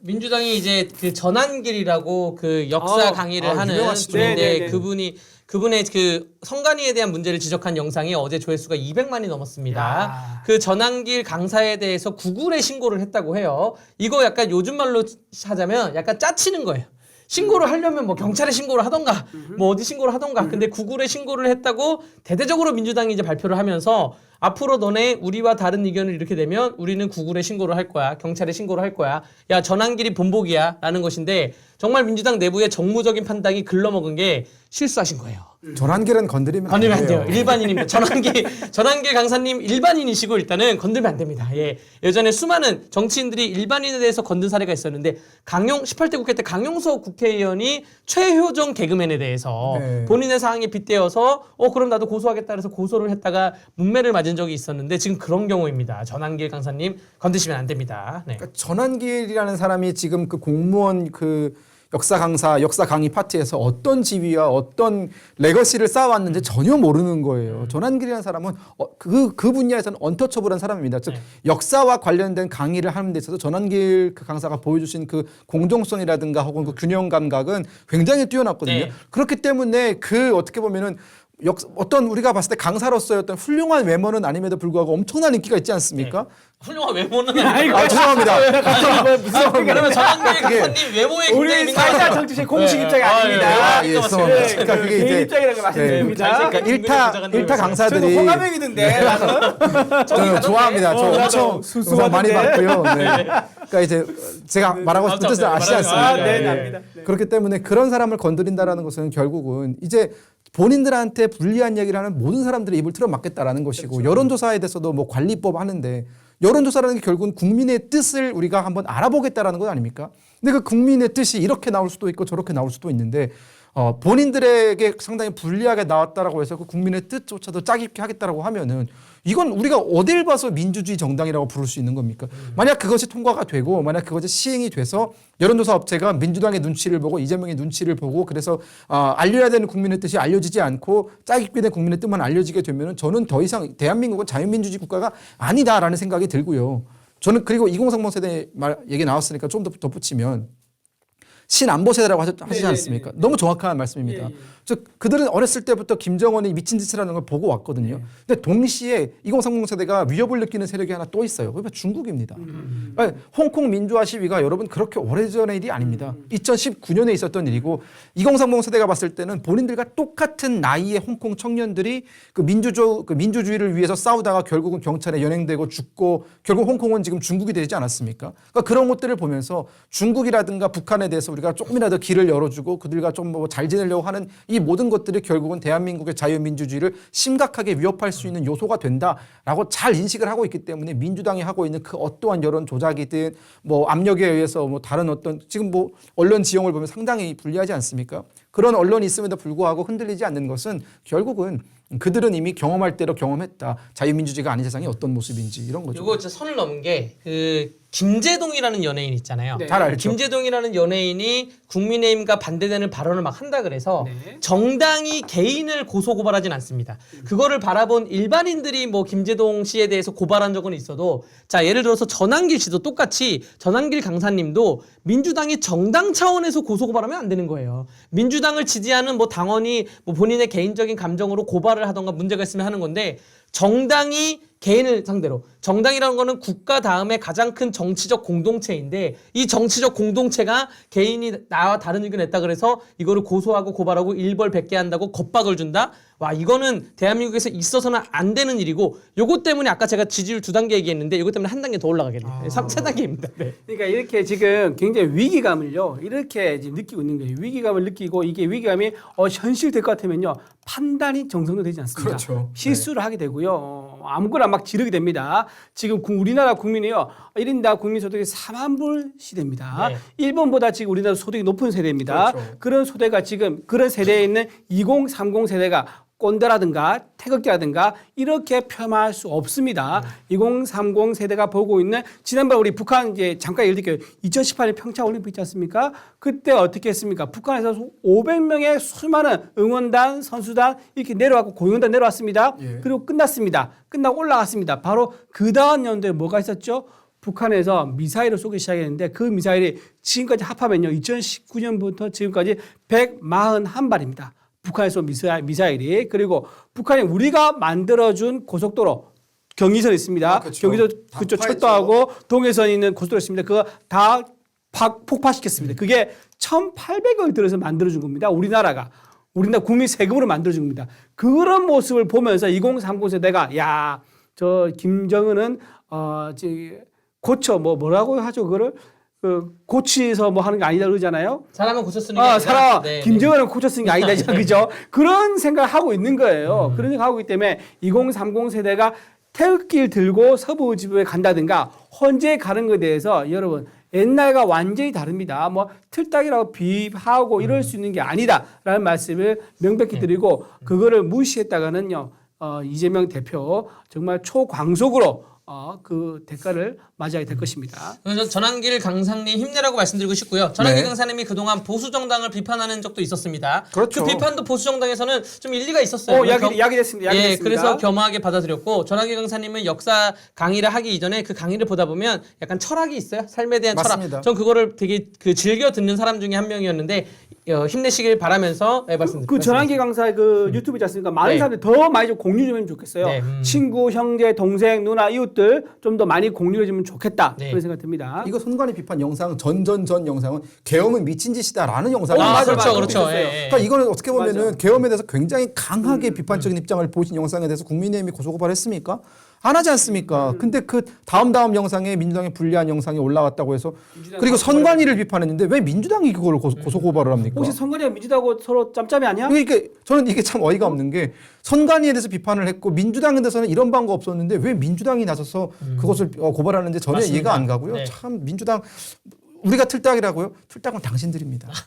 민주당이 이제 그 전환길이라고 그 역사 강의를 하는 유명하시죠. 분인데 네네네. 그분의 그 선관위에 대한 문제를 지적한 영상이 어제 조회수가 200만이 넘었습니다. 야. 그 전환길 강사에 대해서 구글에 신고를 했다고 해요. 이거 약간 요즘 말로 하자면 약간 짜치는 거예요. 신고를 하려면 뭐 경찰에 신고를 하던가 뭐 어디 신고를 하던가 근데 구글에 신고를 했다고 대대적으로 민주당이 이제 발표를 하면서 앞으로 너네 우리와 다른 의견을 이렇게 내면 우리는 구글에 신고를 할 거야. 경찰에 신고를 할 거야. 야 전환길이 본보기야 라는 것인데 정말 민주당 내부의 정무적인 판단이 글러먹은 게 실수하신 거예요. 전환길은 건드리면 안 건들면 돼요. 안 돼요. 일반인입니다. 전환길 강사님 일반인이시고 일단은 건들면 안 됩니다. 예. 예전에 수많은 정치인들이 일반인에 대해서 건든 사례가 있었는데 18대 국회 때 강용석 국회의원이 최효정 개그맨에 대해서 네. 본인의 사항에 빗대어서 그럼 나도 고소하겠다 해서 고소를 했다가 문매를 맞은 적이 있었는데 지금 그런 경우입니다. 전환길 강사님 건드시면 안 됩니다. 네. 그러니까 전환길이라는 사람이 지금 그 공무원 그 역사 강사, 역사 강의 파티에서 어떤 지위와 어떤 레거시를 쌓아왔는지 전혀 모르는 거예요. 전환길이라는 사람은 그 분야에서는 언터처블한 사람입니다. 즉 네. 역사와 관련된 강의를 하는 데 있어서 전환길 그 강사가 보여주신 그 공정성이라든가 혹은 그 균형 감각은 굉장히 뛰어났거든요. 네. 그렇기 때문에 그 어떻게 보면은 어떤 우리가 봤을 때 강사로서의 어떤 훌륭한 외모는 아님에도 불구하고 엄청난 인기가 있지 않습니까? 훌륭한 외모는 죄송합니다. 그러면 전환길 강사님 외모에 굉장히 우리 민감하다. 사회자 정치실 공식 입장이 예. 아닙니다. 아, 예. 죄송합니다. 네, 그러니까 그게 개인 이제 입장이라고 말씀드립니다. 잘생긴 일타 저는 강사들이 호감형이던데 나는. 저는 좋아합니다. 저 엄청 우선 많이 봤고요. 네. 그러니까 이제 제가 말하고 싶은 뜻을 아시지 않습니까? 네, 예. 압니다. 네. 그렇기 때문에 그런 사람을 건드린다라는 것은 결국은 이제 본인들한테 불리한 얘기를 하는 모든 사람들의 입을 틀어막겠다라는 것이고 여론조사에 대해서도 뭐 관리법 하는데 여론조사라는 게 결국은 국민의 뜻을 우리가 한번 알아보겠다라는 것 아닙니까? 근데 그 국민의 뜻이 이렇게 나올 수도 있고 저렇게 나올 수도 있는데 본인들에게 상당히 불리하게 나왔다라고 해서 그 국민의 뜻조차도 짜깁기 하겠다라고 하면은 이건 우리가 어딜 봐서 민주주의 정당이라고 부를 수 있는 겁니까? 만약 그것이 통과가 되고 만약 그것이 시행이 돼서 여론조사 업체가 민주당의 눈치를 보고 이재명의 눈치를 보고 그래서 알려야 되는 국민의 뜻이 알려지지 않고 짜깁기 된 국민의 뜻만 알려지게 되면은 저는 더 이상 대한민국은 자유민주주의 국가가 아니다라는 생각이 들고요. 저는 그리고 2030 세대 얘기 나왔으니까 좀 더 덧붙이면 신안보 세대라고 하시지 않습니까? 너무 정확한 말씀입니다. 즉 그들은 어렸을 때부터 김정은이 미친 짓을 하는 걸 보고 왔거든요. 근데 동시에 2030 세대가 위협을 느끼는 세력이 하나 또 있어요. 그게 중국입니다. 아니, 홍콩 민주화 시위가 여러분 그렇게 오래전의 일이 아닙니다. 2019년에 있었던 일이고 2030 세대가 봤을 때는 본인들과 똑같은 나이의 홍콩 청년들이 그 민주주의를 위해서 싸우다가 결국은 경찰에 연행되고 죽고 결국 홍콩은 지금 중국이 되지 않았습니까? 그러니까 그런 것들을 보면서 중국이라든가 북한에 대해서 우리가 조금이라도 길을 열어주고 그들과 좀 뭐 잘 지내려고 하는 이 모든 것들이 결국은 대한민국의 자유민주주의를 심각하게 위협할 수 있는 요소가 된다라고 잘 인식을 하고 있기 때문에 민주당이 하고 있는 그 어떠한 여론 조작이든 뭐 압력에 의해서 뭐 다른 어떤 지금 뭐 언론 지형을 보면 상당히 불리하지 않습니까? 그런 언론이 있음에도 불구하고 흔들리지 않는 것은 결국은 그들은 이미 경험할 대로 경험했다. 자유민주주의가 아닌 세상이 어떤 모습인지 이런 거죠. 이거 진짜 선을 넘은 게 그 김재동이라는 연예인 있잖아요. 네. 잘 알죠. 김재동이라는 연예인이 국민의힘과 반대되는 발언을 막 한다 그래서 네. 정당이 개인을 고소고발하진 않습니다. 그거를 바라본 일반인들이 뭐 김재동 씨에 대해서 고발한 적은 있어도 자 예를 들어서 전환길 씨도 똑같이 전환길 강사님도 민주당이 정당 차원에서 고소고발하면 안 되는 거예요. 민주당을 지지하는 뭐 당원이 뭐 본인의 개인적인 감정으로 고발을 하던가 문제가 있으면 하는 건데 정당이 개인을 상대로 정당이라는 거는 국가 다음에 가장 큰 정치적 공동체인데 이 정치적 공동체가 개인이 나와 다른 의견을 냈다 그래서 이거를 고소하고 고발하고 일벌 100개 한다고 겁박을 준다? 와 이거는 대한민국에서 있어서는 안 되는 일이고 요것 때문에 아까 제가 지지율 2단계 얘기했는데 요것 때문에 한 단계 더 올라가겠네요. 3단계입니다. 네. 그러니까 이렇게 지금 굉장히 위기감을요 이렇게 지금 느끼고 있는 거예요. 위기감을 느끼고 이게 위기감이 현실될 것 같으면요 판단이 정성도 되지 않습니다. 그렇죠. 실수를 하게 되고요 아무거나 막 지르게 됩니다. 지금 우리나라 국민이요 1인당 국민소득이 4만 불 시대입니다. 네. 일본보다 지금 우리나라 소득이 높은 세대입니다. 그렇죠. 그런 소대가 지금 그런 세대에 있는 2030 세대가 꼰대라든가 태극기라든가 이렇게 폄하할 수 없습니다. 2030 세대가 보고 있는 지난번 우리 북한 이제 잠깐 예를 들게요. 2018년 평창 올림픽 있지 않습니까? 그때 어떻게 했습니까? 북한에서 500명의 수많은 응원단, 선수단 이렇게 내려왔고 공연단 내려왔습니다. 예. 그리고 끝났습니다. 끝나고 올라갔습니다. 바로 그 다음 연도에 뭐가 있었죠? 북한에서 미사일을 쏘기 시작했는데 그 미사일이 지금까지 합하면요. 2019년부터 지금까지 141발입니다. 북한에서 미사일이. 그리고 북한이 우리가 만들어준 고속도로 경의선 있습니다. 그렇죠. 경의선 다 그쪽 파했죠. 철도하고 동해선 있는 고속도로 있습니다. 그거 다 폭파시켰습니다. 그게 1,800억이 들어서 만들어준 겁니다. 우리나라 국민 세금으로 만들어준 겁니다. 그런 모습을 보면서 2030 세대가 야, 저 김정은은 고쳐 뭐라고 하죠 그거를 고치서 뭐 하는 게 아니다 그러잖아요. 사람은 고쳐 쓰는 게 아니라. 사람 네, 김정은은 고쳐 쓰는 게 아니다 그죠? 그런 생각을 하고 있는 거예요. 그런 생각 하고 있기 때문에 2030 세대가 태극기를 들고 서부 지부에 간다든가 헌재에 가는 것에 대해서 여러분 옛날과 완전히 다릅니다. 뭐 틀딱이라고 비하하고 이럴 수 있는 게 아니다라는 말씀을 명백히 드리고 그거를 무시했다가는요. 이재명 대표 정말 초광속으로 그 대가를 맞이하게 될 것입니다. 그래서 전환길 강사님 힘내라고 말씀드리고 싶고요. 전환길 네. 강사님이 그동안 보수 정당을 비판하는 적도 있었습니다. 그렇죠. 그 비판도 보수 정당에서는 좀 일리가 있었어요. 야기됐습니다. 예, 그래서 겸허하게 받아들였고 전환길 강사님은 역사 강의를 하기 이전에 그 강의를 보다 보면 약간 철학이 있어요. 삶에 대한 맞습니다. 철학. 전 그거를 되게 즐겨 듣는 사람 중에 한 명이었는데 힘내시길 바라면서 말씀드립니다. 그 전환기 강사의 그 유튜브 있지 않습니까? 많은 네. 사람들이 더 많이 좀 공유 좀 하면 좋겠어요. 네, 친구, 형제, 동생, 누나, 이웃들 좀 더 많이 공유해 주면 좋겠다. 네. 그런 생각 듭니다. 이거 손관이 비판 영상 전 영상은 계엄은 미친 짓이다라는 영상이 그렇죠, 맞아. 그렇죠. 있었어요. 예, 예. 그러니까 이거는 어떻게 보면은 맞아. 계엄에 대해서 굉장히 강하게 비판적인 입장을 보이신 영상에 대해서 국민의힘이 고소고발했습니까? 안 하지 않습니까? 근데 그 다음 영상에 민주당의 불리한 영상이 올라왔다고 해서 그리고 선관위를 비판했는데 왜 민주당이 그걸 고소고발을 합니까? 혹시 선관위가 민주당하고 서로 짬짬이 아니야? 그러니까 저는 이게 참 어이가 없는 게 선관위에 대해서 비판을 했고 민주당에 대해서는 이런 방법 없었는데 왜 민주당이 나서서 그것을 고발하는지 전혀 맞습니다. 이해가 안 가고요. 네. 참 민주당 우리가 틀딱이라고요? 틀딱은 당신들입니다.